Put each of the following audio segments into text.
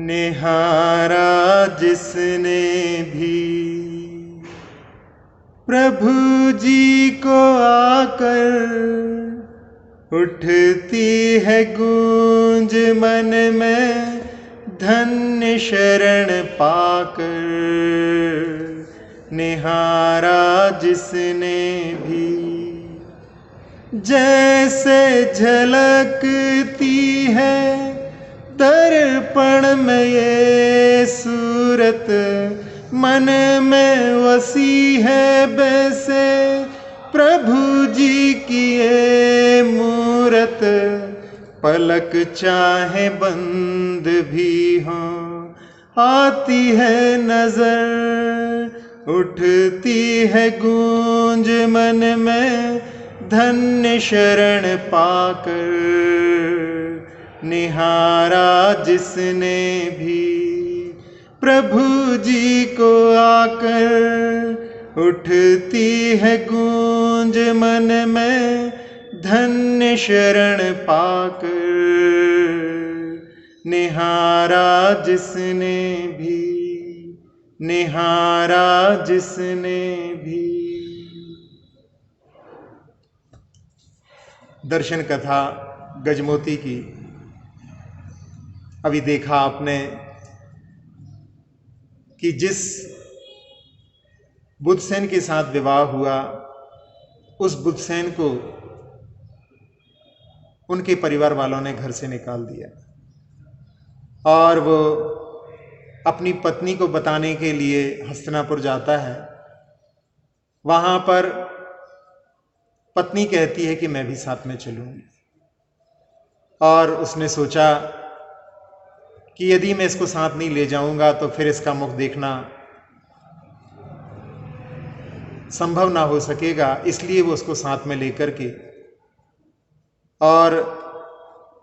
निहारा जिसने भी प्रभु जी को आकर, उठती है गूंज मन में धन्य शरण पाकर। निहारा जिसने भी जैसे झलकती है दर्पण में ये सूरत, मन में वसी है वैसे प्रभु जी की ये मूरत। पलक चाहे बंद भी हो आती है नजर, उठती है गूंज मन में धन्य शरण पाकर। निहारा जिसने भी प्रभु जी को आकर, उठती है गूंज मन में धन्य शरण पाकर। निहारा जिसने भी, निहारा जिसने भी। दर्शन कथा गजमोती की अभी देखा आपने कि जिस बुद्धसेन के साथ विवाह हुआ, उस बुद्धसेन को उनके परिवार वालों ने घर से निकाल दिया और वो अपनी पत्नी को बताने के लिए हस्तिनापुर जाता है। वहां पर पत्नी कहती है कि मैं भी साथ में चलूंगी, और उसने सोचा कि यदि मैं इसको साथ नहीं ले जाऊंगा तो फिर इसका मुख देखना संभव ना हो सकेगा। इसलिए वो उसको साथ में लेकर के और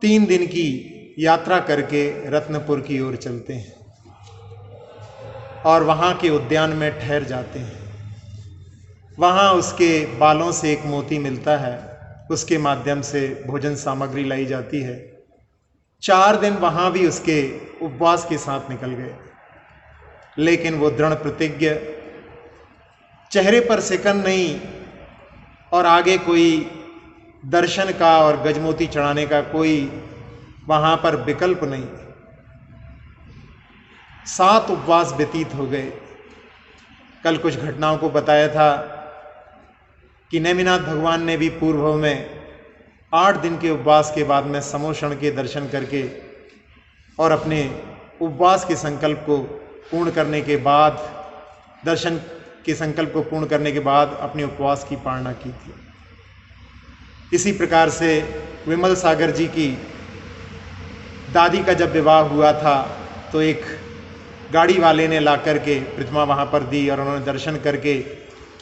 3 दिन की यात्रा करके रत्नपुर की ओर चलते हैं और वहां के उद्यान में ठहर जाते हैं। वहां उसके बालों से एक मोती मिलता है, उसके माध्यम से भोजन सामग्री लाई जाती है। 4 दिन वहां भी उसके उपवास के साथ निकल गए, लेकिन वो दृढ़ प्रतिज्ञ, चेहरे पर सिकन नहीं और आगे कोई दर्शन का और गजमोती चढ़ाने का कोई वहां पर विकल्प नहीं। 7 उपवास व्यतीत हो गए। कल कुछ घटनाओं को बताया था कि नेमिनाथ भगवान ने भी पूर्व में 8 दिन के उपवास के बाद में समोषण के दर्शन करके और अपने उपवास के संकल्प को पूर्ण करने के बाद, दर्शन के संकल्प को पूर्ण करने के बाद अपने उपवास की पालना की थी। इसी प्रकार से विमल सागर जी की दादी का जब विवाह हुआ था तो एक गाड़ी वाले ने ला करके प्रतिमा वहाँ पर दी और उन्होंने दर्शन करके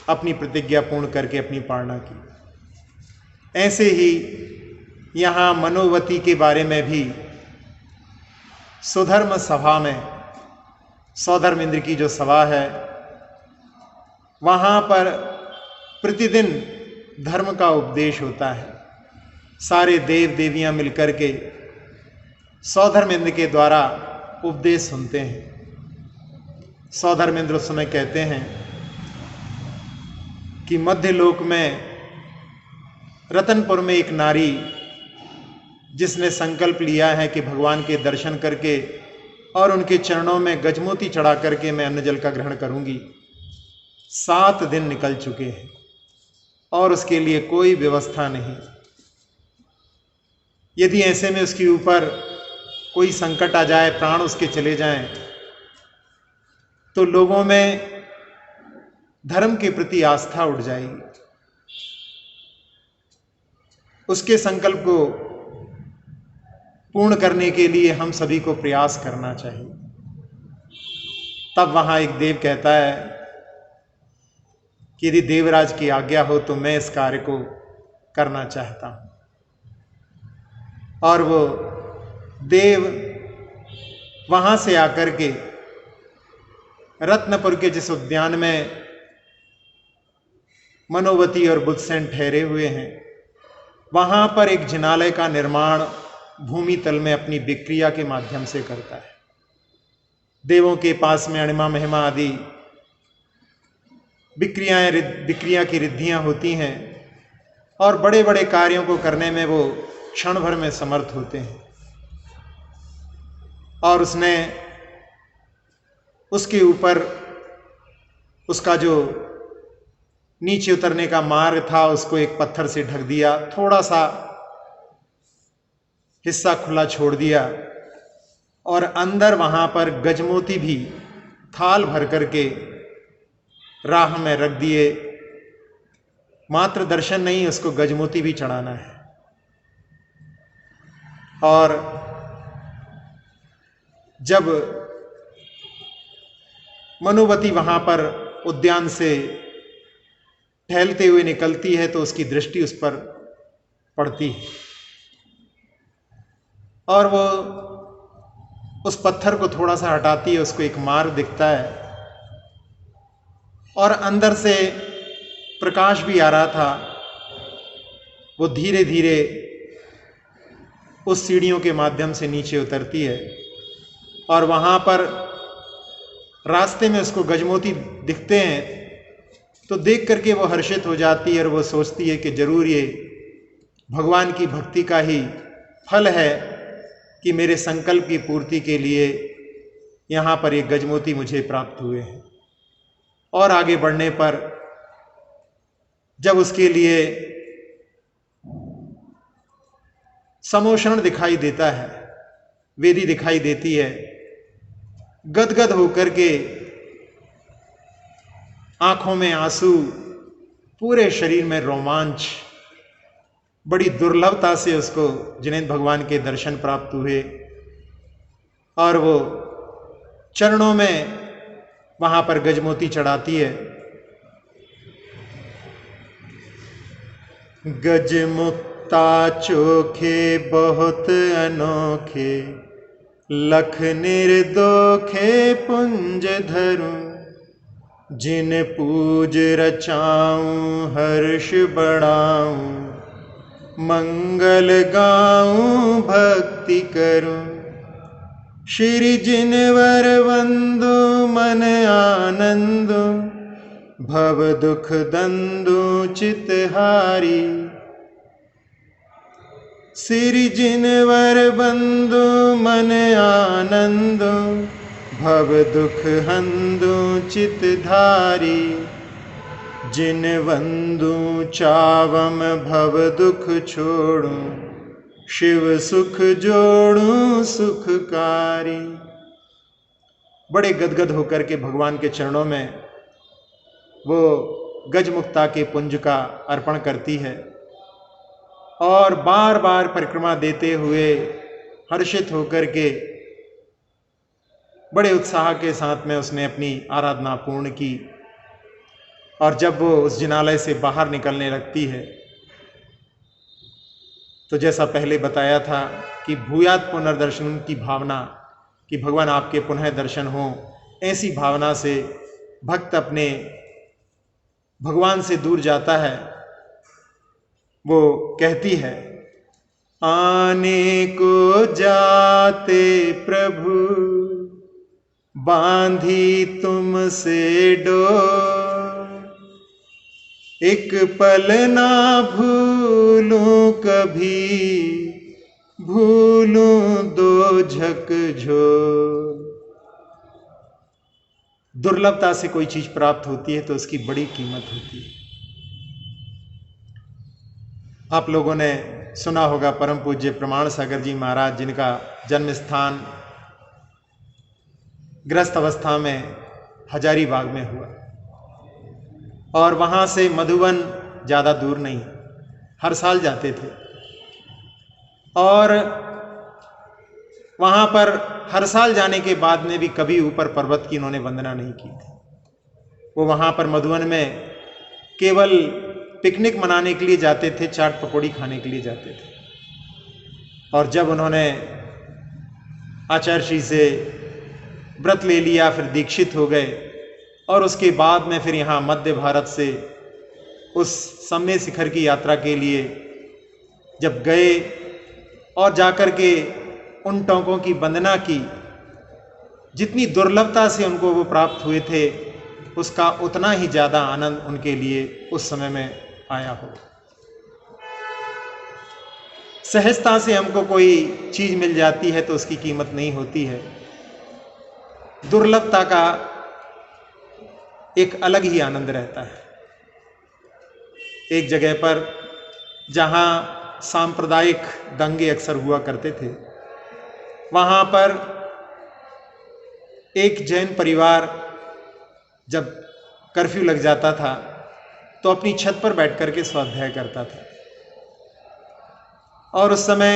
अपनी प्रतिज्ञा पूर्ण करके अपनी पालना की। ऐसे ही यहाँ मनोवती के बारे में भी सुधर्म सभा में, सौधर्मेंद्र की जो सभा है, वहाँ पर प्रतिदिन धर्म का उपदेश होता है। सारे देव देवियाँ मिलकर के सौधर्मेंद्र के द्वारा उपदेश सुनते हैं। सौधर्मेंद्र उस समय कहते हैं कि मध्य लोक में रतनपुर में एक नारी जिसने संकल्प लिया है कि भगवान के दर्शन करके और उनके चरणों में गजमोती चढ़ा करके मैं अन्न जल का ग्रहण करूंगी, 7 दिन निकल चुके हैं और उसके लिए कोई व्यवस्था नहीं। यदि ऐसे में उसके ऊपर कोई संकट आ जाए, प्राण उसके चले जाएं, तो लोगों में धर्म के प्रति आस्था उठ जाएगी। उसके संकल्प को पूर्ण करने के लिए हम सभी को प्रयास करना चाहिए। तब वहाँ एक देव कहता है कि यदि देवराज की आज्ञा हो तो मैं इस कार्य को करना चाहता हूँ। और वो देव वहाँ से आकर के रत्नपुर के जिस उद्यान में मनोवती और बुद्धसेन ठहरे हुए हैं, वहाँ पर एक जिनालय का निर्माण भूमि तल में अपनी विक्रिया के माध्यम से करता है। देवों के पास में अणिमा महिमा आदि विक्रिया की रिद्धियाँ होती हैं और बड़े बड़े कार्यों को करने में वो क्षण भर में समर्थ होते हैं। और उसने उसके ऊपर उसका जो नीचे उतरने का मार्ग था उसको एक पत्थर से ढक दिया, थोड़ा सा हिस्सा खुला छोड़ दिया और अंदर वहां पर गजमोती भी थाल भर करके राह में रख दिए। मात्र दर्शन नहीं, उसको गजमोती भी चढ़ाना है। और जब मनोवती वहां पर उद्यान से टहलते हुए निकलती है तो उसकी दृष्टि उस पर पड़ती है और वो उस पत्थर को थोड़ा सा हटाती है, उसको एक मार्ग दिखता है और अंदर से प्रकाश भी आ रहा था। वो धीरे धीरे उस सीढ़ियों के माध्यम से नीचे उतरती है और वहाँ पर रास्ते में उसको गजमोती दिखते हैं तो देख करके वो हर्षित हो जाती है और वो सोचती है कि जरूर ये भगवान की भक्ति का ही फल है कि मेरे संकल्प की पूर्ति के लिए यहाँ पर एक गजमोती मुझे प्राप्त हुए हैं। और आगे बढ़ने पर जब उसके लिए समोषण दिखाई देता है, वेदी दिखाई देती है, गदगद होकर के आंखों में आंसू, पूरे शरीर में रोमांच, बड़ी दुर्लभता से उसको जिनेंद्र भगवान के दर्शन प्राप्त हुए और वो चरणों में वहां पर गजमोती चढ़ाती है। गजमुक्ता चोखे बहुत अनोखे, लख निर्दोखे पुंज धरूं, जिन पूज रचाऊं हर्ष बढ़ाऊं, मंगल गाऊं भक्ति करूं, श्री जिनवर वंदु मन आनंदु, भव दुख दंदु चितहारी, श्री जिनवर बंदु मन आनंदु, भव दुख हंदु चितधारी, जिन वंदु चावम भव दुख छोड़ू, शिव सुख जोड़ू सुखकारी। बड़े गदगद होकर के भगवान के चरणों में वो गजमुक्ता के पुंज का अर्पण करती है और बार बार परिक्रमा देते हुए हर्षित होकर के बड़े उत्साह के साथ में उसने अपनी आराधना पूर्ण की। और जब वो उस जिनालय से बाहर निकलने लगती है तो जैसा पहले बताया था कि भूयात पुनर्दर्शन की भावना, कि भगवान आपके पुनः दर्शन हो, ऐसी भावना से भक्त अपने भगवान से दूर जाता है। वो कहती है, आने को जाते प्रभु बांधी तुमसे डोर, एक पल ना भूलूं कभी, भूलूं दो झकझोर। दुर्लभता से कोई चीज प्राप्त होती है तो उसकी बड़ी कीमत होती है। आप लोगों ने सुना होगा परम पूज्य प्रमाण सागर जी महाराज, जिनका जन्म स्थान गृहस्थ अवस्था में हजारीबाग में हुआ और वहां से मधुबन ज्यादा दूर नहीं, हर साल जाते थे। और वहाँ पर हर साल जाने के बाद में भी कभी ऊपर पर्वत की इन्होंने वंदना नहीं की थी। वो वहाँ पर मधुवन में केवल पिकनिक मनाने के लिए जाते थे, चाट पकौड़ी खाने के लिए जाते थे। और जब उन्होंने आचार्य श्री से व्रत ले लिया, फिर दीक्षित हो गए, और उसके बाद में फिर यहाँ मध्य भारत से उस सम्य शिखर की यात्रा के लिए जब गए और जाकर के उन टोंकों की वंदना की, जितनी दुर्लभता से उनको वो प्राप्त हुए थे, उसका उतना ही ज़्यादा आनंद उनके लिए उस समय में आया हो। सहजता से हमको कोई चीज़ मिल जाती है तो उसकी कीमत नहीं होती है। दुर्लभता का एक अलग ही आनंद रहता है। एक जगह पर जहाँ सांप्रदायिक दंगे अक्सर हुआ करते थे, वहाँ पर एक जैन परिवार जब कर्फ्यू लग जाता था तो अपनी छत पर बैठ कर के स्वाध्याय करता था। और उस समय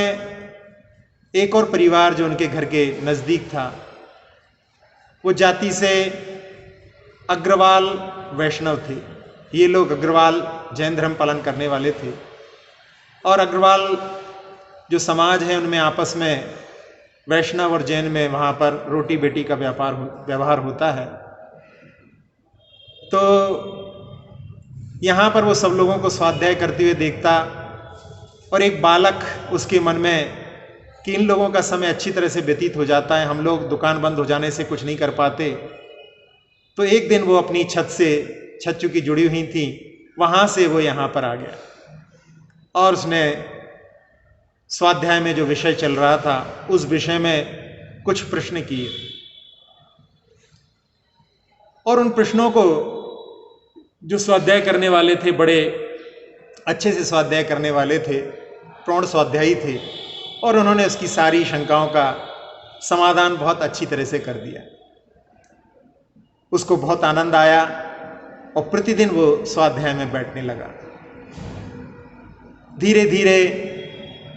एक और परिवार जो उनके घर के नज़दीक था, वो जाति से अग्रवाल वैष्णव थे। ये लोग अग्रवाल जैन धर्म पालन करने वाले थे, और अग्रवाल जो समाज है उनमें आपस में वैष्णव और जैन में वहाँ पर रोटी बेटी का व्यवहार होता है। तो यहाँ पर वो सब लोगों को स्वाध्याय करते हुए देखता, और एक बालक उसके मन में कि इन लोगों का समय अच्छी तरह से व्यतीत हो जाता है, हम लोग दुकान बंद हो जाने से कुछ नहीं कर पाते। तो एक दिन वो अपनी छत चूँकि जुड़ी हुई थी, वहाँ से वो यहाँ पर आ गया, और उसने स्वाध्याय में जो विषय चल रहा था उस विषय में कुछ प्रश्न किए, और उन प्रश्नों को जो स्वाध्याय करने वाले थे, बड़े अच्छे से स्वाध्याय करने वाले थे, प्रौढ़ स्वाध्यायी थे, और उन्होंने उसकी सारी शंकाओं का समाधान बहुत अच्छी तरह से कर दिया। उसको बहुत आनंद आया, और प्रतिदिन वो स्वाध्याय में बैठने लगा। धीरे धीरे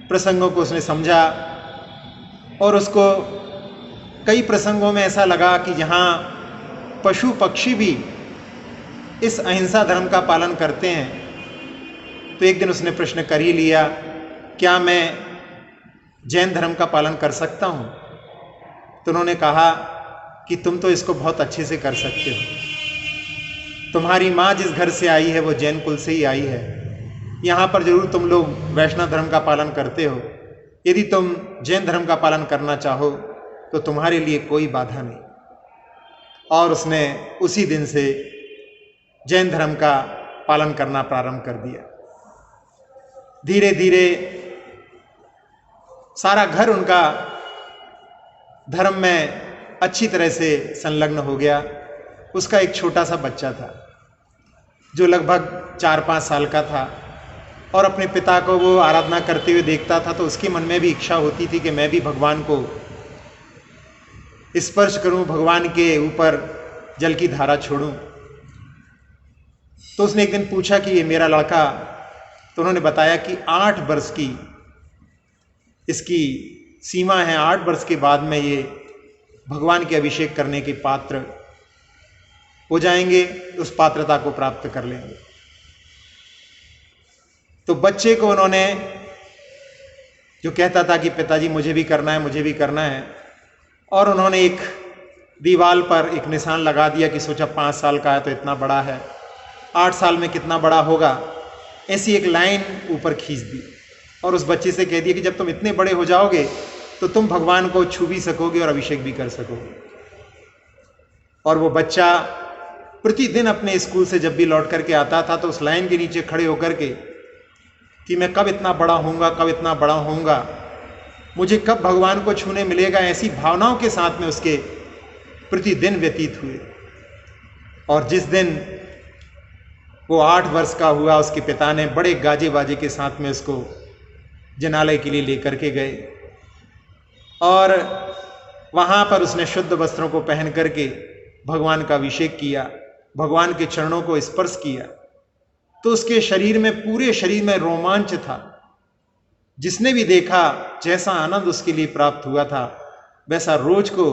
प्रसंगों को उसने समझा, और उसको कई प्रसंगों में ऐसा लगा कि जहाँ पशु पक्षी भी इस अहिंसा धर्म का पालन करते हैं, तो एक दिन उसने प्रश्न कर ही लिया, क्या मैं जैन धर्म का पालन कर सकता हूँ? तो उन्होंने कहा कि तुम तो इसको बहुत अच्छे से कर सकते हो। तुम्हारी माँ जिस घर से आई है वो जैन कुल से ही आई है। यहाँ पर जरूर तुम लोग वैष्णव धर्म का पालन करते हो, यदि तुम जैन धर्म का पालन करना चाहो तो तुम्हारे लिए कोई बाधा नहीं। और उसने उसी दिन से जैन धर्म का पालन करना प्रारंभ कर दिया। धीरे धीरे सारा घर उनका धर्म में अच्छी तरह से संलग्न हो गया। उसका एक छोटा सा बच्चा था जो लगभग 4-5 साल का था, और अपने पिता को वो आराधना करते हुए देखता था, तो उसके मन में भी इच्छा होती थी कि मैं भी भगवान को स्पर्श करूं, भगवान के ऊपर जल की धारा छोड़ूं। तो उसने एक दिन पूछा कि ये मेरा लड़का, तो उन्होंने बताया कि 8 वर्ष की इसकी सीमा है, 8 वर्ष के बाद में ये भगवान के अभिषेक करने के पात्र हो जाएंगे, उस पात्रता को प्राप्त कर लेंगे। तो बच्चे को उन्होंने, जो कहता था कि पिताजी मुझे भी करना है, मुझे भी करना है, और उन्होंने एक दीवार पर एक निशान लगा दिया कि सोचा 5 साल का है तो इतना बड़ा है, 8 साल में कितना बड़ा होगा, ऐसी एक लाइन ऊपर खींच दी, और उस बच्चे से कह दिया कि जब तुम इतने बड़े हो जाओगे तो तुम भगवान को छू भी सकोगे और अभिषेक भी कर सकोगे। और वो बच्चा प्रतिदिन अपने स्कूल से जब भी लौट करके आता था तो उस लाइन के नीचे खड़े होकर के कि मैं कब इतना बड़ा होऊंगा, कब इतना बड़ा होऊंगा, मुझे कब भगवान को छूने मिलेगा, ऐसी भावनाओं के साथ में उसके प्रतिदिन व्यतीत हुए। और जिस दिन वो 8 वर्ष का हुआ, उसके पिता ने बड़े गाजे बाजे के साथ में उसको जनालय के लिए लेकर के गए, और वहाँ पर उसने शुद्ध वस्त्रों को पहन करके भगवान का अभिषेक किया, भगवान के चरणों को स्पर्श किया। तो उसके शरीर में, पूरे शरीर में रोमांच था। जिसने भी देखा, जैसा आनंद उसके लिए प्राप्त हुआ था, वैसा रोज को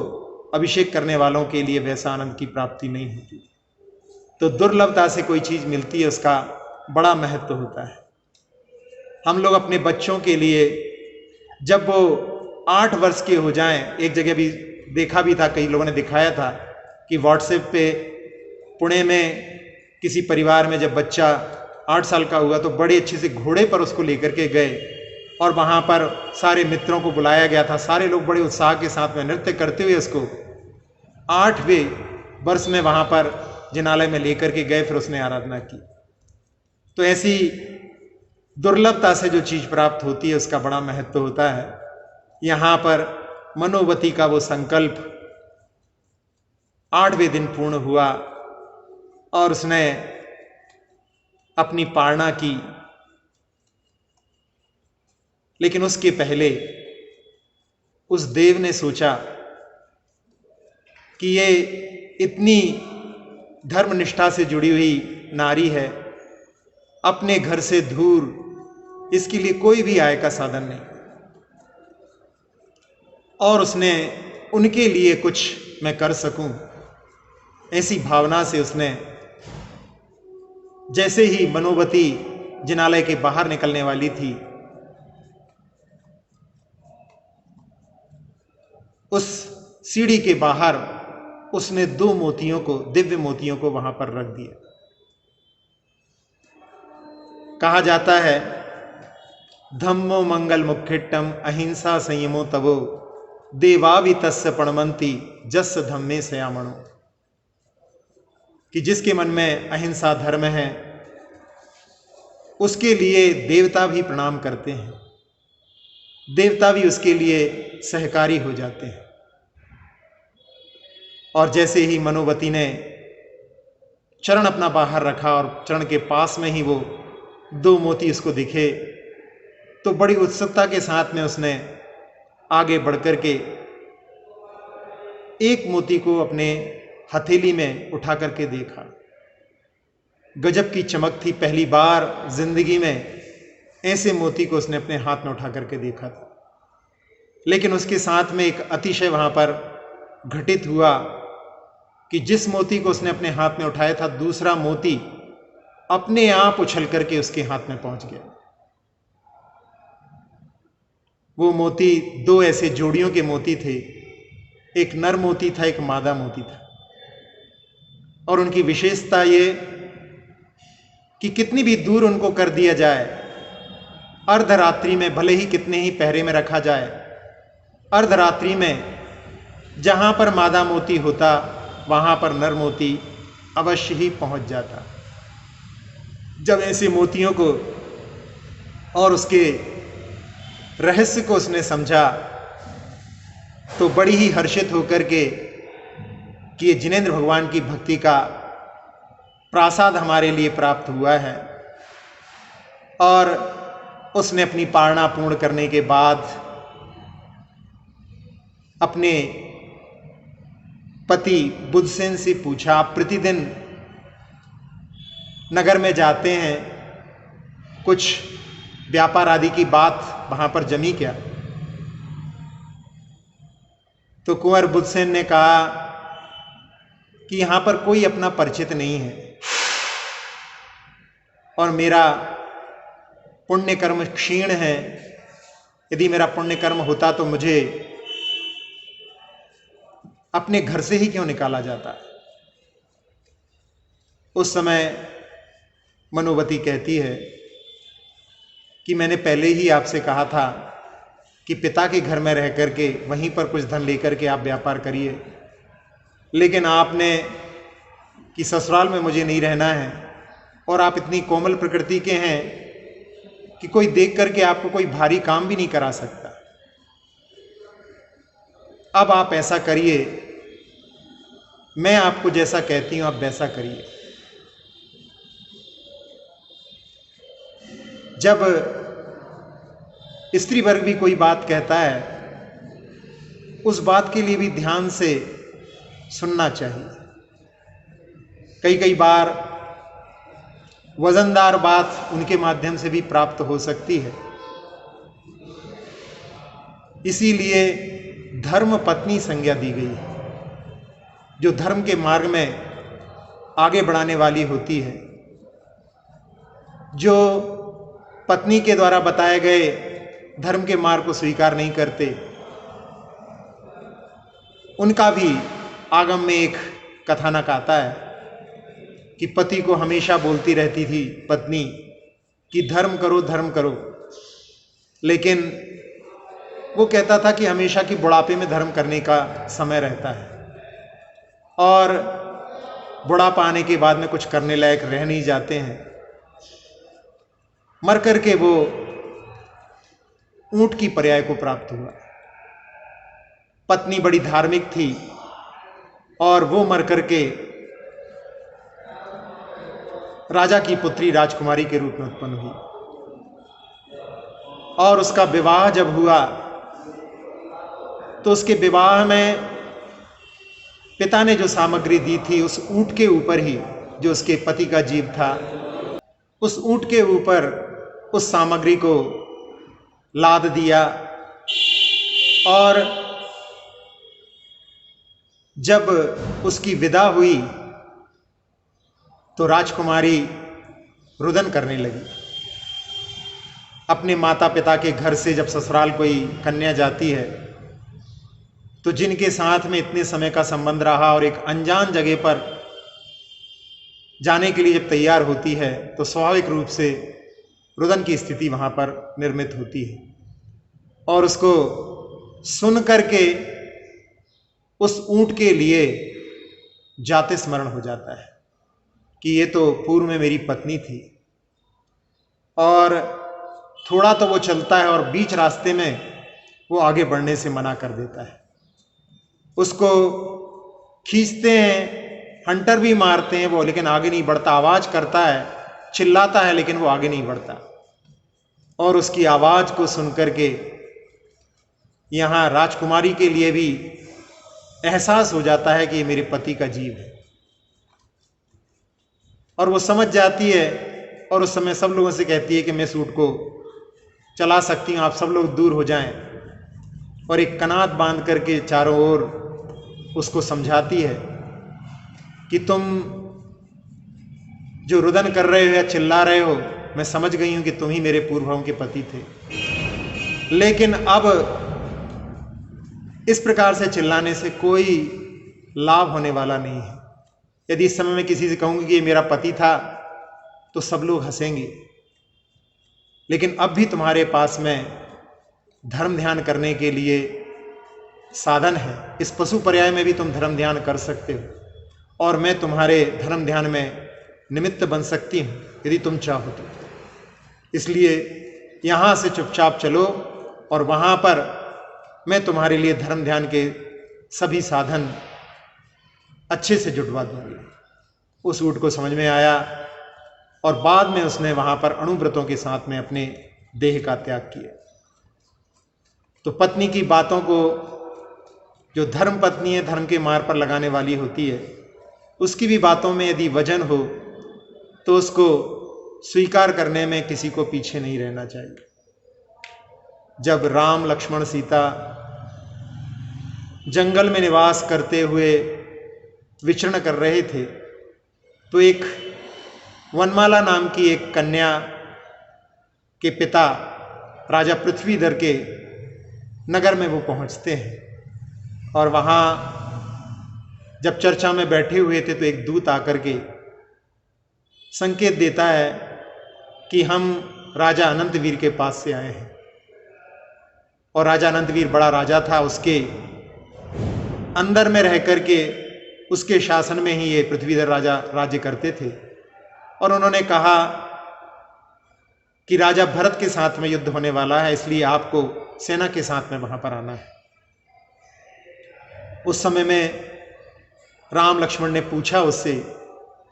अभिषेक करने वालों के लिए वैसा आनंद की प्राप्ति नहीं होती। तो दुर्लभता से कोई चीज मिलती है, उसका बड़ा महत्व होता है। हम लोग अपने बच्चों के लिए जब वो 8 वर्ष के हो जाएं, एक जगह भी देखा भी था, कई लोगों ने दिखाया था कि व्हाट्सएप पे पुणे में किसी परिवार में जब बच्चा 8 साल का हुआ तो बड़े अच्छे से घोड़े पर उसको लेकर के गए और वहाँ पर सारे मित्रों को बुलाया गया था। सारे लोग बड़े उत्साह के साथ में नृत्य करते हुए उसको 8वें वर्ष में वहाँ पर जिनालय में लेकर के गए, फिर उसने आराधना की। तो ऐसी दुर्लभता से जो चीज प्राप्त होती है उसका बड़ा महत्व होता है। यहाँ पर मनोवती का वो संकल्प 8वें दिन पूर्ण हुआ और उसने अपनी पारणा की। लेकिन उसके पहले उस देव ने सोचा कि ये इतनी धर्मनिष्ठा से जुड़ी हुई नारी है, अपने घर से दूर, इसके लिए कोई भी आय का साधन नहीं, और उसने उनके लिए कुछ मैं कर सकूं, ऐसी भावना से उसने जैसे ही मनोवती जिनालय के बाहर निकलने वाली थी, उस सीढ़ी के बाहर उसने 2 मोतियों को, दिव्य मोतियों को वहां पर रख दिया। कहा जाता है धम्मो मंगल मुखिट्टम अहिंसा संयमो तवो देवावि तस्य प्रणमंती जस धम्मे सयामणो, कि जिसके मन में अहिंसा धर्म है उसके लिए देवता भी प्रणाम करते हैं, देवता भी उसके लिए सहकारी हो जाते हैं। और जैसे ही मनोवती ने चरण अपना बाहर रखा और चरण के पास में ही वो 2 मोती उसको दिखे, तो बड़ी उत्सुकता के साथ में उसने आगे बढ़कर के एक मोती को अपने हथेली में उठा करके देखा। गजब की चमक थी, पहली बार जिंदगी में ऐसे मोती को उसने अपने हाथ में उठा करके देखा था। लेकिन उसके साथ में एक अतिशय वहां पर घटित हुआ कि जिस मोती को उसने अपने हाथ में उठाया था, दूसरा मोती अपने आप उछल करके उसके हाथ में पहुंच गया। वो मोती 2 ऐसे जोड़ियों के मोती थे, एक नर मोती था, एक मादा मोती था। और उनकी विशेषता ये कि कितनी भी दूर उनको कर दिया जाए, अर्धरात्रि में भले ही कितने ही पहरे में रखा जाए, अर्धरात्रि में जहां पर मादा मोती होता वहां पर नर मोती अवश्य ही पहुंच जाता। जब ऐसे मोतियों को और उसके रहस्य को उसने समझा तो बड़ी ही हर्षित होकर के कि ये जिनेंद्र भगवान की भक्ति का प्रासाद हमारे लिए प्राप्त हुआ है। और उसने अपनी पारणा पूर्ण करने के बाद अपने पति बुद्धसेन से पूछा, आप प्रतिदिन नगर में जाते हैं, कुछ व्यापार आदि की बात वहां पर जमी क्या? तो कुंवर बुद्धसेन ने कहा कि यहां पर कोई अपना परिचित नहीं है और मेरा पुण्य कर्म क्षीण है। यदि मेरा पुण्य कर्म होता तो मुझे अपने घर से ही क्यों निकाला जाता? उस समय मनोवती कहती है कि मैंने पहले ही आपसे कहा था कि पिता के घर में रह करके वहीं पर कुछ धन लेकर के आप व्यापार करिए, लेकिन आपने कि ससुराल में मुझे नहीं रहना है और आप इतनी कोमल प्रकृति के हैं कि कोई देख करके आपको कोई भारी काम भी नहीं करा सकता। अब आप ऐसा करिए, मैं आपको जैसा कहती हूं आप वैसा करिए। जब स्त्री वर्ग भी कोई बात कहता है, उस बात के लिए भी ध्यान से सुनना चाहिए। कई बार वजनदार बात उनके माध्यम से भी प्राप्त हो सकती है। इसीलिए धर्म पत्नी संज्ञा दी गई है, जो धर्म के मार्ग में आगे बढ़ाने वाली होती है, जो पत्नी के द्वारा बताए गए धर्म के मार्ग को स्वीकार नहीं करते, उनका भी आगम में एक कथानक आता है कि पति को हमेशा बोलती रहती थी पत्नी कि धर्म करो धर्म करो, लेकिन वो कहता था कि हमेशा की बुढ़ापे में धर्म करने का समय रहता है और बुढ़ापा आने के बाद में कुछ करने लायक रह नहीं जाते हैं। मर करके वो ऊंट की पर्याय को प्राप्त हुआ। पत्नी बड़ी धार्मिक थी और वो मर करके राजा की पुत्री राजकुमारी के रूप में उत्पन्न हुई और उसका विवाह जब हुआ तो उसके विवाह में पिता ने जो सामग्री दी थी उस ऊंट के ऊपर ही, जो उसके पति का जीव था, उस ऊंट के ऊपर उस सामग्री को लाद दिया और जब उसकी विदा हुई तो राजकुमारी रुदन करने लगी। अपने माता पिता के घर से जब ससुराल कोई कन्या जाती है तो जिनके साथ में इतने समय का संबंध रहा और एक अनजान जगह पर जाने के लिए जब तैयार होती है तो स्वाभाविक रूप से रुदन की स्थिति वहाँ पर निर्मित होती है और उसको सुन करके उस ऊंट के लिए जाते स्मरण हो जाता है कि ये तो पूर्व में मेरी पत्नी थी। और थोड़ा तो वो चलता है और बीच रास्ते में वो आगे बढ़ने से मना कर देता है। उसको खींचते हैं, हंटर भी मारते हैं वो, लेकिन आगे नहीं बढ़ता। आवाज करता है, चिल्लाता है, लेकिन वो आगे नहीं बढ़ता। और उसकी आवाज को सुनकर के यहाँ राजकुमारी के लिए भी एहसास हो जाता है कि ये मेरे पति का जीव है और वो समझ जाती है और उस समय सब लोगों से कहती है कि मैं सूट को चला सकती हूँ, आप सब लोग दूर हो जाएं। और एक कनात बांध करके चारों ओर उसको समझाती है कि तुम जो रुदन कर रहे हो या चिल्ला रहे हो, मैं समझ गई हूं कि तुम ही मेरे पूर्वों के पति थे, लेकिन अब इस प्रकार से चिल्लाने से कोई लाभ होने वाला नहीं है। यदि इस समय मैं किसी से कहूंगी कि ये मेरा पति था तो सब लोग हंसेंगे, लेकिन अब भी तुम्हारे पास में धर्म ध्यान करने के लिए साधन है। इस पशु पर्याय में भी तुम धर्म ध्यान कर सकते हो और मैं तुम्हारे धर्म ध्यान में निमित्त बन सकती हूँ यदि तुम चाहो तो। इसलिए यहाँ से चुपचाप चलो और वहाँ पर मैं तुम्हारे लिए धर्म ध्यान के सभी साधन अच्छे से जुटवा दूंगी। उस ऊँट को समझ में आया और बाद में उसने वहाँ पर अणुव्रतों के साथ में अपने देह का त्याग किया। तो पत्नी की बातों को, जो धर्म पत्नी है, धर्म के मार्ग पर लगाने वाली होती है, उसकी भी बातों में यदि वजन हो तो उसको स्वीकार करने में किसी को पीछे नहीं रहना चाहिए। जब राम लक्ष्मण सीता जंगल में निवास करते हुए विचरण कर रहे थे तो एक वनमाला नाम की एक कन्या के पिता राजा पृथ्वीधर के नगर में वो पहुंचते हैं और वहाँ जब चर्चा में बैठे हुए थे तो एक दूत आकर के संकेत देता है कि हम राजा अनंतवीर के पास से आए हैं। और राजा अनंतवीर बड़ा राजा था, उसके अंदर में रह करके उसके शासन में ही ये पृथ्वीधर राजा राज्य करते थे। और उन्होंने कहा कि राजा भरत के साथ में युद्ध होने वाला है, इसलिए आपको सेना के साथ में वहां पर आना है। उस समय में राम लक्ष्मण ने पूछा उससे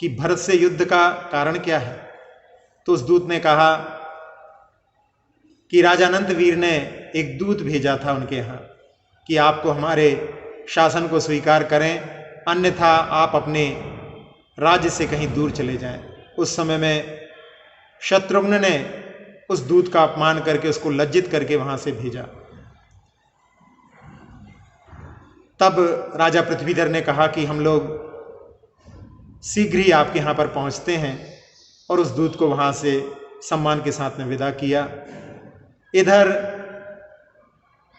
कि भरत से युद्ध का कारण क्या है। तो उस दूत ने कहा कि राजा अनंतवीर ने एक दूत भेजा था उनके यहाँ कि आपको हमारे शासन को स्वीकार करें, अन्यथा आप अपने राज्य से कहीं दूर चले जाएं। उस समय में शत्रुघ्न ने उस दूत का अपमान करके उसको लज्जित करके वहां से भेजा। तब राजा पृथ्वीधर ने कहा कि हम लोग शीघ्र ही आपके यहाँ पर पहुँचते हैं, और उस दूत को वहाँ से सम्मान के साथ में विदा किया। इधर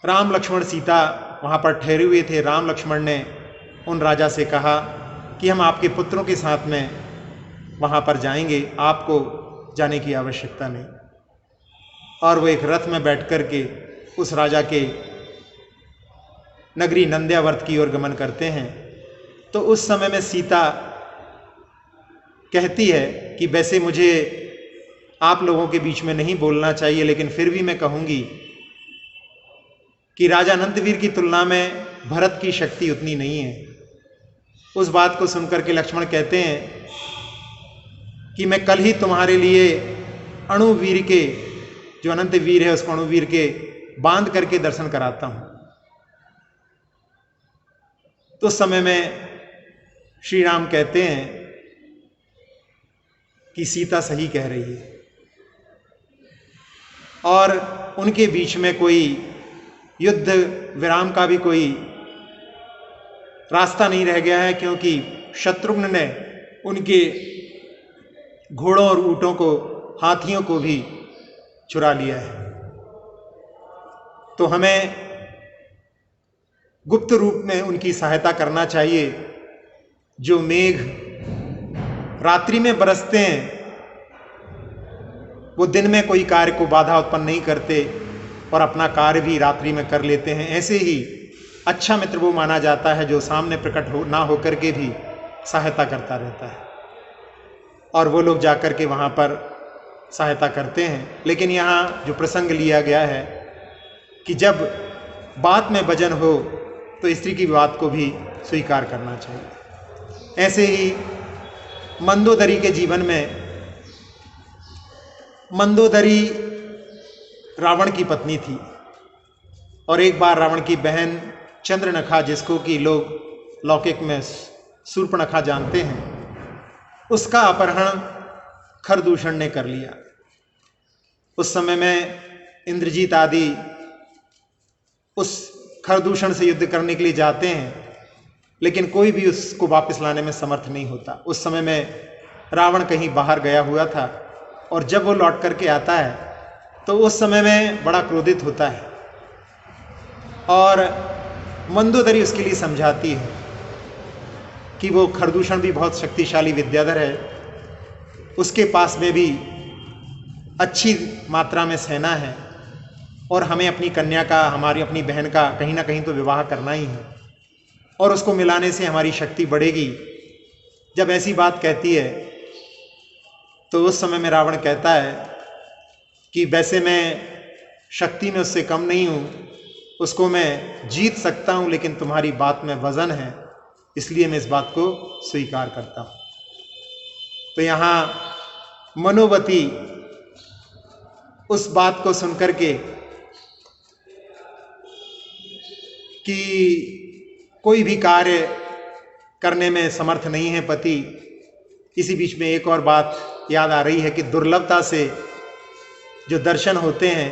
राम लक्ष्मण सीता वहाँ पर ठहरे हुए थे। राम लक्ष्मण ने उन राजा से कहा कि हम आपके पुत्रों के साथ में वहाँ पर जाएंगे, आपको जाने की आवश्यकता नहीं। और वो एक रथ में बैठ कर के उस राजा के नगरी नंद्यावर्त की ओर गमन करते हैं। तो उस समय में सीता कहती है कि वैसे मुझे आप लोगों के बीच में नहीं बोलना चाहिए, लेकिन फिर भी मैं कहूँगी कि राजा अनंतवीर की तुलना में भरत की शक्ति उतनी नहीं है। उस बात को सुनकर के लक्ष्मण कहते हैं कि मैं कल ही तुम्हारे लिए अणुवीर के, जो अनंत वीर है उसको अणुवीर के बांध करके दर्शन कराता हूं। तो उस समय में श्री राम कहते हैं कि सीता सही कह रही है, और उनके बीच में कोई युद्ध विराम का भी कोई रास्ता नहीं रह गया है, क्योंकि शत्रुघ्न ने उनके घोड़ों और ऊंटों को, हाथियों को भी चुरा लिया है। तो हमें गुप्त रूप में उनकी सहायता करना चाहिए। जो मेघ रात्रि में बरसते हैं वो दिन में कोई कार्य को बाधा उत्पन्न नहीं करते और अपना कार्य भी रात्रि में कर लेते हैं। ऐसे ही अच्छा मित्र वो माना जाता है जो सामने प्रकट ना होकर के भी सहायता करता रहता है, और वो लोग जाकर के वहाँ पर सहायता करते हैं। लेकिन यहाँ जो प्रसंग लिया गया है कि जब बात में वजन हो तो स्त्री की बात को भी स्वीकार करना चाहिए। ऐसे ही मंदोदरी के जीवन में, मंदोदरी रावण की पत्नी थी, और एक बार रावण की बहन चंद्रनखा, जिसको कि लोग लौकिक में शूर्पणखा जानते हैं, उसका अपहरण खरदूषण ने कर लिया। उस समय में इंद्रजीत आदि उस खरदूषण से युद्ध करने के लिए जाते हैं, लेकिन कोई भी उसको वापस लाने में समर्थ नहीं होता। उस समय में रावण कहीं बाहर गया हुआ था, और जब वो लौट करके आता है तो उस समय में बड़ा क्रोधित होता है, और मंदोदरी उसके लिए समझाती है कि वो खरदूषण भी बहुत शक्तिशाली विद्याधर है, उसके पास में भी अच्छी मात्रा में सेना है, और हमें अपनी कन्या का, हमारी अपनी बहन का कहीं ना कहीं तो विवाह करना ही है, और उसको मिलाने से हमारी शक्ति बढ़ेगी। जब ऐसी बात कहती है तो उस समय में रावण कहता है कि वैसे मैं शक्ति में उससे कम नहीं हूँ, उसको मैं जीत सकता हूँ, लेकिन तुम्हारी बात में वजन है, इसलिए मैं इस बात को स्वीकार करता हूँ। तो यहाँ मनोवती उस बात को सुनकर के कि कोई भी कार्य करने में समर्थ नहीं है पति, इसी बीच में एक और बात याद आ रही है कि दुर्लभता से जो दर्शन होते हैं,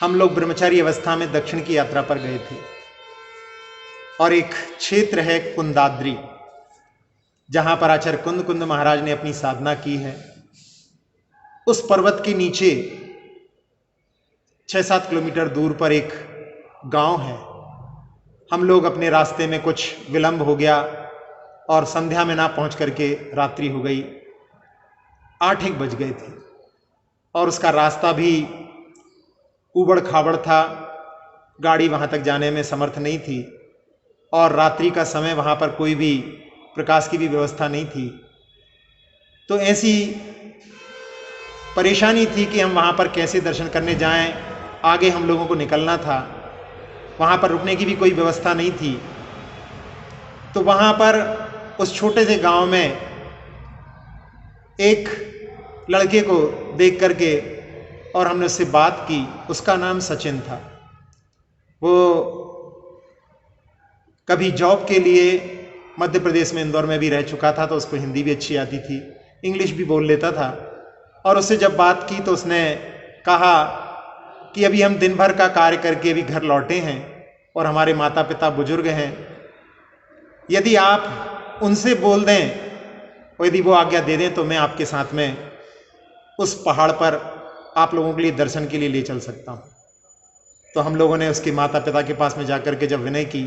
हम लोग ब्रह्मचारी अवस्था में दक्षिण की यात्रा पर गए थे, और एक क्षेत्र है कुंदाद्री, जहां पर आचार्य कुंद महाराज ने अपनी साधना की है। उस पर्वत के नीचे 6-7 किलोमीटर दूर पर एक गांव है। हम लोग अपने रास्ते में कुछ विलंब हो गया और संध्या में ना पहुंच करके रात्रि हो गई, 8-1 बज गए थे, और उसका रास्ता भी ऊबड़ खाबड़ था, गाड़ी वहां तक जाने में समर्थ नहीं थी, और रात्रि का समय वहां पर कोई भी प्रकाश की भी व्यवस्था नहीं थी। तो ऐसी परेशानी थी कि हम वहां पर कैसे दर्शन करने जाएं। आगे हम लोगों को निकलना था, वहां पर रुकने की भी कोई व्यवस्था नहीं थी। तो वहां पर उस छोटे से गांव में एक लड़के को देख करके और हमने उससे बात की। उसका नाम सचिन था। वो कभी जॉब के लिए मध्य प्रदेश में इंदौर में भी रह चुका था, तो उसको हिंदी भी अच्छी आती थी, इंग्लिश भी बोल लेता था। और उससे जब बात की तो उसने कहा कि अभी हम दिन भर का कार्य करके अभी घर लौटे हैं और हमारे माता पिता बुजुर्ग हैं, यदि आप उनसे बोल दें और यदि वो आज्ञा दे दें तो मैं आपके साथ में उस पहाड़ पर आप लोगों के लिए दर्शन के लिए ले चल सकता हूँ। तो हम लोगों ने उसके माता पिता के पास में जाकर के जब विनय की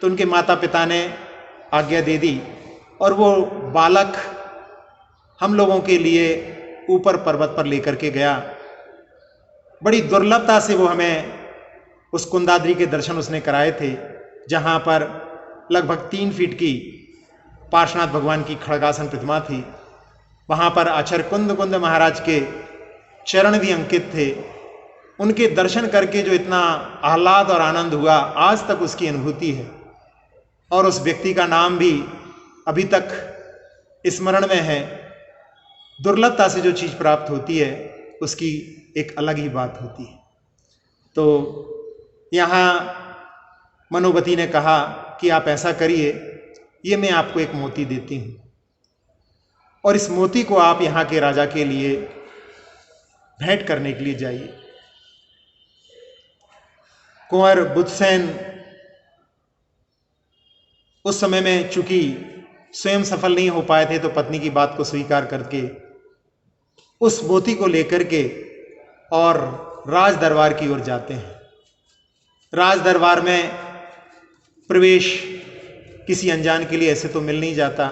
तो उनके माता पिता ने आज्ञा दे दी और वो बालक हम लोगों के लिए ऊपर पर्वत पर लेकर के गया। बड़ी दुर्लभता से वो हमें उस कुंदाद्री के दर्शन उसने कराए थे, जहाँ पर लगभग 3 फीट की पार्श्वनाथ भगवान की खड़गासन प्रतिमा थी। वहाँ पर आचार्य कुंद महाराज के चरण भी अंकित थे। उनके दर्शन करके जो इतना आह्लाद और आनंद हुआ, आज तक उसकी अनुभूति है और उस व्यक्ति का नाम भी अभी तक स्मरण में है। दुर्लभता से जो चीज़ प्राप्त होती है उसकी एक अलग ही बात होती है। तो यहाँ मनोवती ने कहा कि आप ऐसा करिए, ये मैं आपको एक मोती देती हूँ और इस मोती को आप यहाँ के राजा के लिए भेंट करने के लिए जाइए। कुंवर बुधसेन उस समय में चूंकि स्वयं सफल नहीं हो पाए थे तो पत्नी की बात को स्वीकार करके उस मोती को लेकर के और राज दरबार की ओर जाते हैं। राज दरबार में प्रवेश किसी अनजान के लिए ऐसे तो मिल नहीं जाता।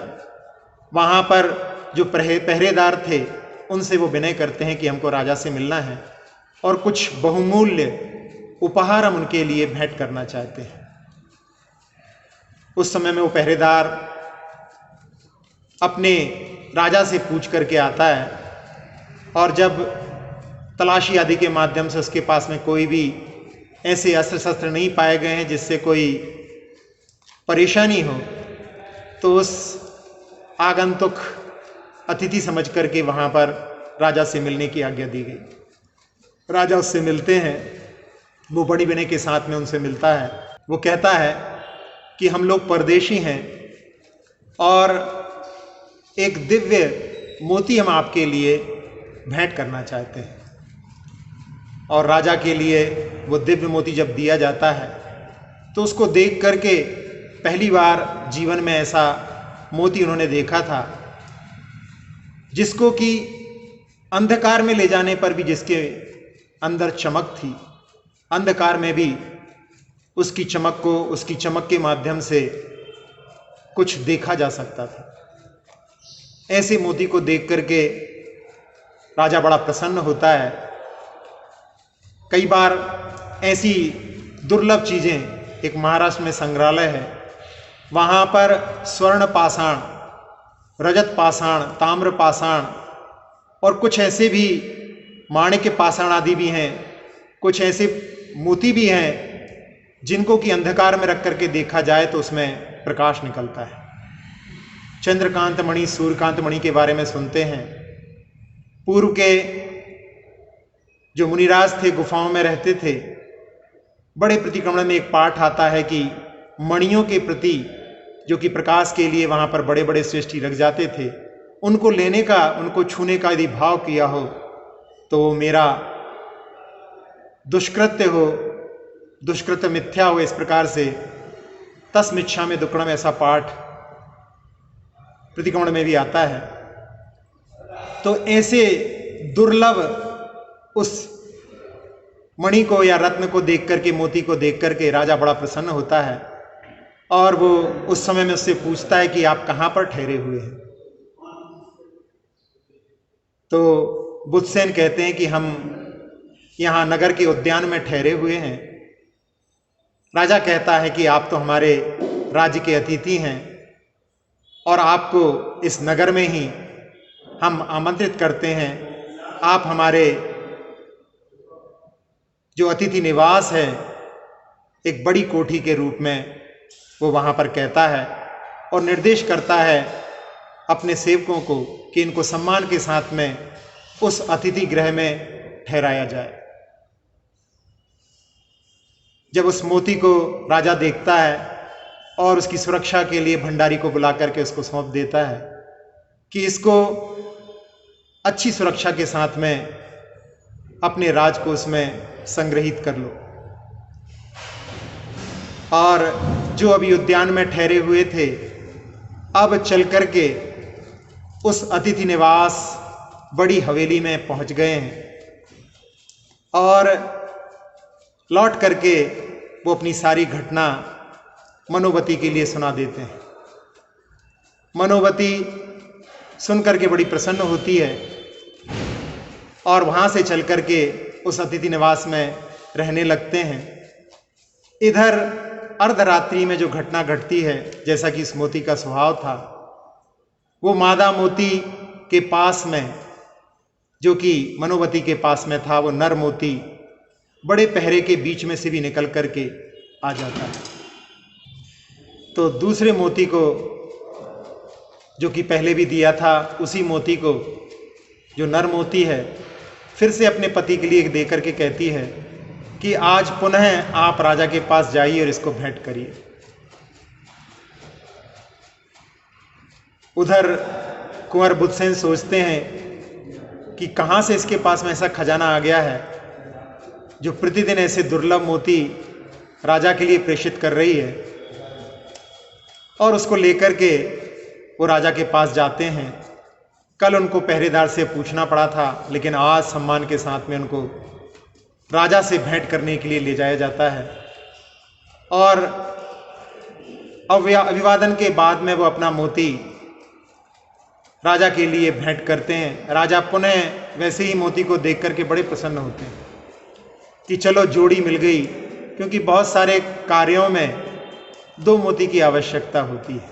वहाँ पर जो पहरेदार थे उनसे वो विनय करते हैं कि हमको राजा से मिलना है और कुछ बहुमूल्य उपहार हम उनके लिए भेंट करना चाहते हैं। उस समय में वो पहरेदार अपने राजा से पूछ करके आता है और जब तलाशी आदि के माध्यम से उसके पास में कोई भी ऐसे अस्त्र शस्त्र नहीं पाए गए हैं जिससे कोई परेशानी हो, तो उस आगंतुक अतिथि समझ करके वहाँ पर राजा से मिलने की आज्ञा दी गई। राजा उससे मिलते हैं, वो बड़ी विनय के साथ में उनसे मिलता है। वो कहता है कि हम लोग परदेशी हैं और एक दिव्य मोती हम आपके लिए भेंट करना चाहते हैं। और राजा के लिए वो दिव्य मोती जब दिया जाता है तो उसको देख करके पहली बार जीवन में ऐसा मोती उन्होंने देखा था जिसको कि अंधकार में ले जाने पर भी जिसके अंदर चमक थी, अंधकार में भी उसकी चमक के माध्यम से कुछ देखा जा सकता था। ऐसे मोती को देख करके राजा बड़ा प्रसन्न होता है। कई बार ऐसी दुर्लभ चीज़ें, एक महाराष्ट्र में संग्रहालय है, वहाँ पर स्वर्ण पाषाण, रजत पाषाण, ताम्र पाषाण और कुछ ऐसे भी माणिक्य पाषाण आदि भी हैं, कुछ ऐसे मोती भी हैं जिनको कि अंधकार में रख करके देखा जाए तो उसमें प्रकाश निकलता है। चंद्रकांत मणि, सूर्यकांत मणि के बारे में सुनते हैं। पूर्व के जो मुनिराज थे गुफाओं में रहते थे, बड़े प्रतिक्रमण में एक पाठ आता है कि मणियों के प्रति जो कि प्रकाश के लिए वहाँ पर बड़े बड़े श्रेष्ठी रख जाते थे, उनको लेने का, उनको छूने का यदि भाव किया हो तो वो मेरा दुष्कृत्य हो, दुष्कृत्य मिथ्या हो। इस प्रकार से तस्मिच्छा में दुक्कड़म ऐसा पाठ प्रतिक्रमण में भी आता है। तो ऐसे दुर्लभ उस मणि को या रत्न को देख करके, मोती को देख करके राजा बड़ा प्रसन्न होता है और वो उस समय में उससे पूछता है कि आप कहाँ पर ठहरे हुए हैं। तो बुधसेन कहते हैं कि हम यहाँ नगर के उद्यान में ठहरे हुए हैं। राजा कहता है कि आप तो हमारे राज्य के अतिथि हैं और आपको इस नगर में ही हम आमंत्रित करते हैं। आप हमारे जो अतिथि निवास है, एक बड़ी कोठी के रूप में वो वहाँ पर कहता है और निर्देश करता है अपने सेवकों को कि इनको सम्मान के साथ में उस अतिथि गृह में ठहराया जाए। जब उस मोती को राजा देखता है और उसकी सुरक्षा के लिए भंडारी को बुला करके उसको सौंप देता है कि इसको अच्छी सुरक्षा के साथ में अपने राज को उसमें संग्रहित कर लो। और जो अभी उद्यान में ठहरे हुए थे अब चल कर के उस अतिथि निवास बड़ी हवेली में पहुंच गए हैं और लौट करके वो अपनी सारी घटना मनोवती के लिए सुना देते हैं। मनोवती सुन करके बड़ी प्रसन्न होती है और वहाँ से चल करके उस अतिथि निवास में रहने लगते हैं। इधर अर्धरात्रि में जो घटना घटती है, जैसा कि इस मोती का स्वभाव था, वो मादा मोती के पास में, जो कि मनोवती के पास में था, वो नर मोती बड़े पहरे के बीच में से भी निकल करके आ जाता है। तो दूसरे मोती को, जो कि पहले भी दिया था, उसी मोती को, जो नर मोती है, फिर से अपने पति के लिए दे करके कहती है कि आज पुनः आप राजा के पास जाइए और इसको भेंट करिए। उधर कुंवर बुधसेन सोचते हैं कि कहाँ से इसके पास में ऐसा खजाना आ गया है जो प्रतिदिन ऐसे दुर्लभ मोती राजा के लिए प्रेषित कर रही है, और उसको लेकर के वो राजा के पास जाते हैं। कल उनको पहरेदार से पूछना पड़ा था, लेकिन आज सम्मान के साथ में उनको राजा से भेंट करने के लिए ले जाया जाता है। और अभिवादन के बाद में वो अपना मोती राजा के लिए भेंट करते हैं। राजा पुनः वैसे ही मोती को देख करके बड़े प्रसन्न होते हैं कि चलो जोड़ी मिल गई, क्योंकि बहुत सारे कार्यों में दो मोती की आवश्यकता होती है।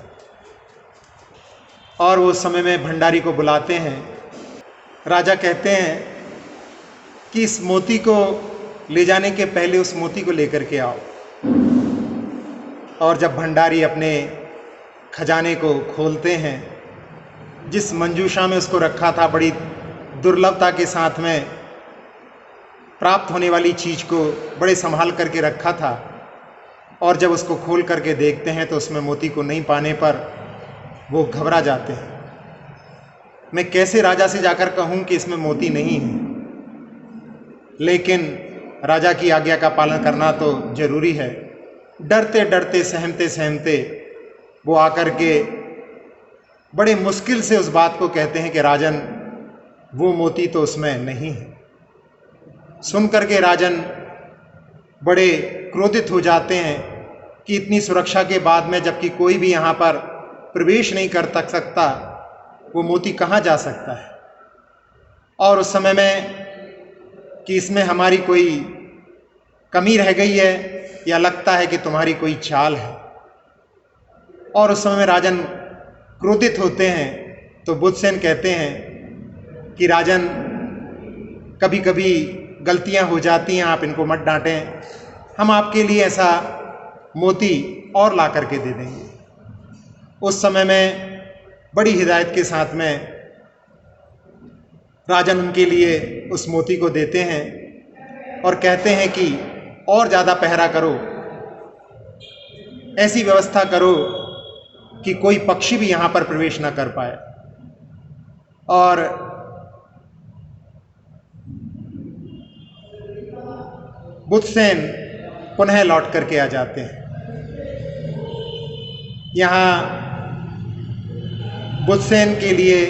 और वो समय में भंडारी को बुलाते हैं। राजा कहते हैं कि इस मोती को ले जाने के पहले उस मोती को लेकर के आओ। और जब भंडारी अपने खजाने को खोलते हैं, जिस मंजूषा में उसको रखा था, बड़ी दुर्लभता के साथ में प्राप्त होने वाली चीज़ को बड़े संभाल करके रखा था, और जब उसको खोल करके देखते हैं तो उसमें मोती को नहीं पाने पर वो घबरा जाते हैं। मैं कैसे राजा से जाकर कहूँ कि इसमें मोती नहीं है, लेकिन राजा की आज्ञा का पालन करना तो जरूरी है। डरते डरते, सहमते सहमते वो आकर के बड़े मुश्किल से उस बात को कहते हैं कि राजन, वो मोती तो उसमें नहीं है। सुन करके राजन बड़े क्रोधित हो जाते हैं कि इतनी सुरक्षा के बाद में, जबकि कोई भी यहाँ पर प्रवेश नहीं कर सकता, वो मोती कहाँ जा सकता है। और उस समय में कि इसमें हमारी कोई कमी रह गई है या लगता है कि तुम्हारी कोई चाल है। और उस समय में राजन क्रोधित होते हैं। तो बुधसेन कहते हैं कि राजन, कभी कभी गलतियां हो जाती हैं, आप इनको मत डांटें, हम आपके लिए ऐसा मोती और ला करके दे देंगे। उस समय में बड़ी हिदायत के साथ में राजन उनके लिए उस मोती को देते हैं और कहते हैं कि और ज़्यादा पहरा करो, ऐसी व्यवस्था करो कि कोई पक्षी भी यहाँ पर प्रवेश न कर पाए। और बुधसेन पुनः लौट करके आ जाते हैं। यहाँ बुधसेन के लिए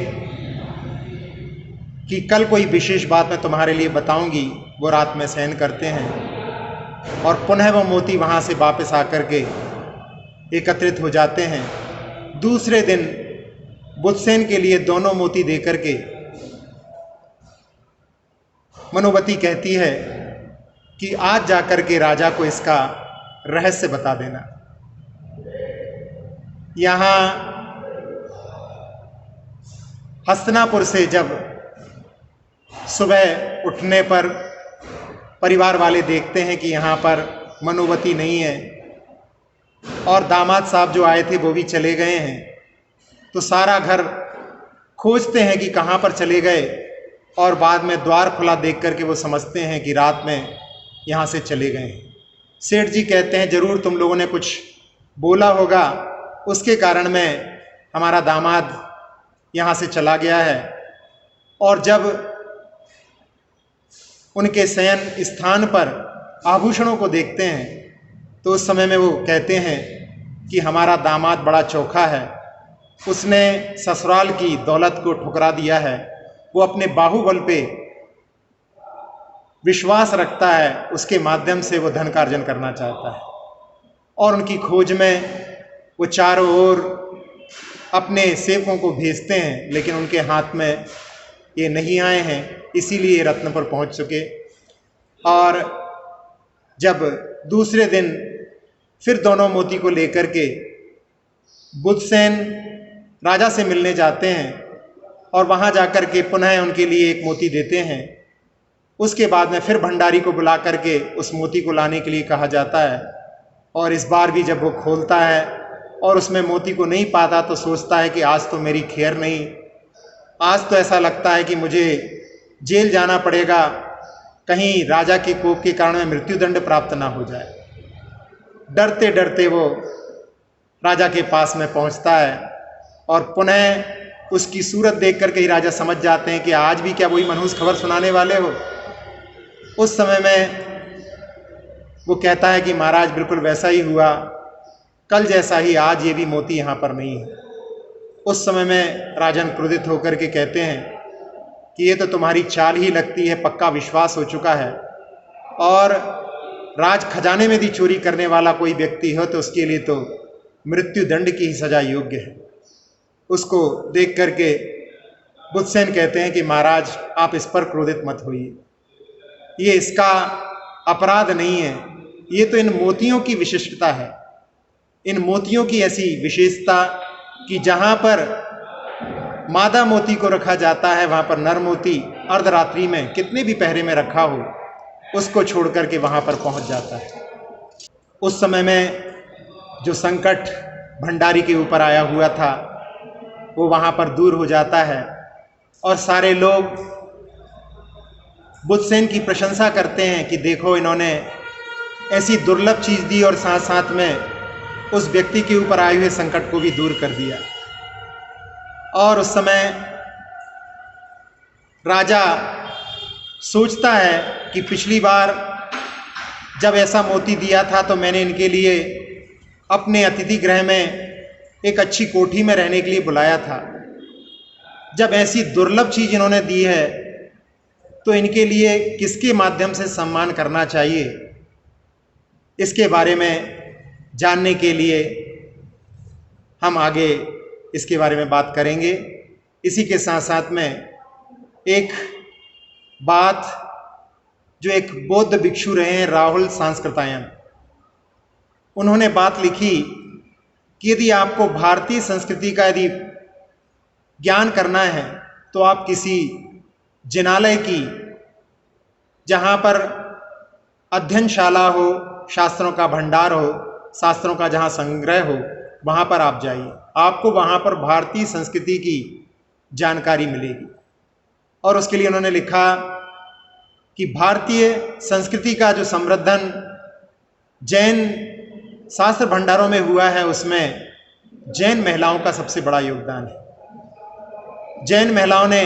कि कल कोई विशेष बात मैं तुम्हारे लिए बताऊंगी, वो रात में शयन करते हैं और पुनः वो मोती वहाँ से वापस आकर के एकत्रित हो जाते हैं। दूसरे दिन बुधसेन के लिए दोनों मोती देकर के मनोवती कहती है कि आज जाकर के राजा को इसका रहस्य बता देना। यहाँ हस्तिनापुर से जब सुबह उठने पर परिवार वाले देखते हैं कि यहाँ पर मनोवती नहीं है और दामाद साहब जो आए थे वो भी चले गए हैं, तो सारा घर खोजते हैं कि कहाँ पर चले गए। और बाद में द्वार खुला देख करके वो समझते हैं कि रात में यहाँ से चले गए हैं। सेठ जी कहते हैं, जरूर तुम लोगों ने कुछ बोला होगा, उसके कारण में हमारा दामाद यहाँ से चला गया है। और जब उनके शयन स्थान पर आभूषणों को देखते हैं तो उस समय में वो कहते हैं कि हमारा दामाद बड़ा चोखा है, उसने ससुराल की दौलत को ठुकरा दिया है, वो अपने बाहुबल पे विश्वास रखता है, उसके माध्यम से वो धन का अर्जन करना चाहता है। और उनकी खोज में वो चारों ओर अपने सेवकों को भेजते हैं, लेकिन उनके हाथ में ये नहीं आए हैं, इसीलिए रत्न पर पहुंच चुके। और जब दूसरे दिन फिर दोनों मोती को लेकर के बुधसेन राजा से मिलने जाते हैं और वहां जाकर के पुनः उनके लिए एक मोती देते हैं। उसके बाद में फिर भंडारी को बुला करके उस मोती को लाने के लिए कहा जाता है, और इस बार भी जब वो खोलता है और उसमें मोती को नहीं पाता तो सोचता है कि आज तो मेरी खैर नहीं, आज तो ऐसा लगता है कि मुझे जेल जाना पड़ेगा, कहीं राजा के कोप के कारण मृत्युदंड प्राप्त ना हो जाए। डरते डरते वो राजा के पास में पहुंचता है और पुनः उसकी सूरत देख करके ही राजा समझ जाते हैं कि आज भी क्या वही मनहूस खबर सुनाने वाले हो। उस समय में वो कहता है कि महाराज बिल्कुल वैसा ही हुआ, कल जैसा ही आज ये भी मोती यहाँ पर नहीं है। उस समय में राजन क्रोधित होकर के कहते हैं कि ये तो तुम्हारी चाल ही लगती है, पक्का विश्वास हो चुका है, और राज खजाने में भी चोरी करने वाला कोई व्यक्ति हो तो उसके लिए तो मृत्यु दंड की ही सजा योग्य है। उसको देख करके बुधसेन कहते हैं कि महाराज आप इस पर क्रोधित मत होइए, ये इसका अपराध नहीं है, ये तो इन मोतियों की विशिष्टता है। इन मोतियों की ऐसी विशेषता कि जहाँ पर मादा मोती को रखा जाता है वहाँ पर नर मोती अर्धरात्रि में कितने भी पहरे में रखा हो उसको छोड़ करके वहाँ पर पहुँच जाता है। उस समय में जो संकट भंडारी के ऊपर आया हुआ था वो वहाँ पर दूर हो जाता है, और सारे लोग बुधसेन की प्रशंसा करते हैं कि देखो इन्होंने ऐसी दुर्लभ चीज़ दी और साथ साथ में उस व्यक्ति के ऊपर आए हुए संकट को भी दूर कर दिया। और उस समय राजा सोचता है कि पिछली बार जब ऐसा मोती दिया था तो मैंने इनके लिए अपने अतिथि गृह में एक अच्छी कोठी में रहने के लिए बुलाया था। जब ऐसी दुर्लभ चीज़ इन्होंने दी है तो इनके लिए किसके माध्यम से सम्मान करना चाहिए, इसके बारे में जानने के लिए हम आगे इसके बारे में बात करेंगे। इसी के साथ साथ में एक बात जो एक बौद्ध भिक्षु रहे हैं राहुल सांस्कृतायन, उन्होंने बात लिखी कि यदि आपको भारतीय संस्कृति का यदि ज्ञान करना है तो आप किसी जिनालय की, जहाँ पर अध्ययनशाला हो, शास्त्रों का भंडार हो, शास्त्रों का जहाँ संग्रह हो, वहाँ पर आप जाइए, आपको वहाँ पर भारतीय संस्कृति की जानकारी मिलेगी। और उसके लिए उन्होंने लिखा कि भारतीय संस्कृति का जो संवर्धन जैन शास्त्र भंडारों में हुआ है उसमें जैन महिलाओं का सबसे बड़ा योगदान है। जैन महिलाओं ने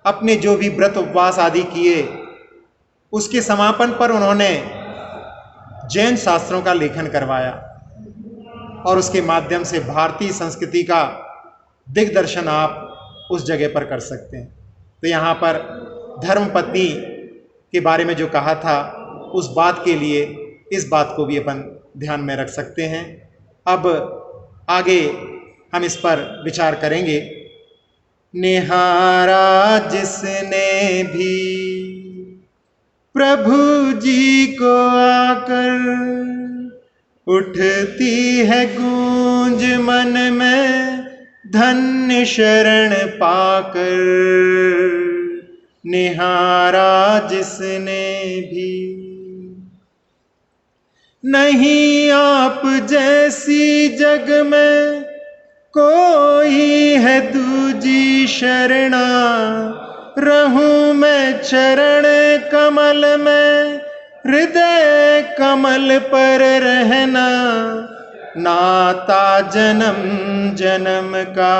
अपने जो भी व्रत उपवास आदि किए उसके समापन पर उन्होंने जैन शास्त्रों का लेखन करवाया और उसके माध्यम से भारतीय संस्कृति का दिग्दर्शन आप उस जगह पर कर सकते हैं। तो यहाँ पर धर्मपत्नी के बारे में जो कहा था उस बात के लिए इस बात को भी अपन ध्यान में रख सकते हैं। अब आगे हम इस पर विचार करेंगे। निहारा जिसने भी प्रभु जी को आकर, उठती है गूंज मन में धन्य शरण पाकर। निहारा जिसने भी, नहीं आप जैसी जग में कोई है दूजी शरणा। रहूं मैं चरण कमल में, हृदय कमल पर रहना। नाता जन्म जन्म का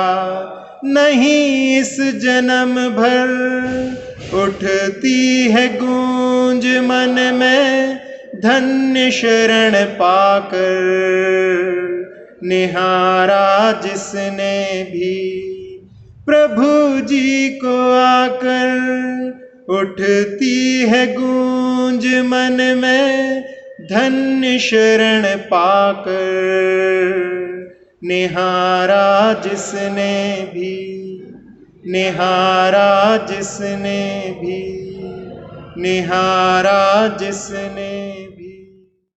नहीं इस जन्म भर, उठती है गूंज मन में धन्य शरण पाकर निहारा जिसने भी प्रभु जी को आकर उठती है गूंज मन में धन्य शरण पाकर निहारा जिसने भी निहारा जिसने भी निहारा जिसने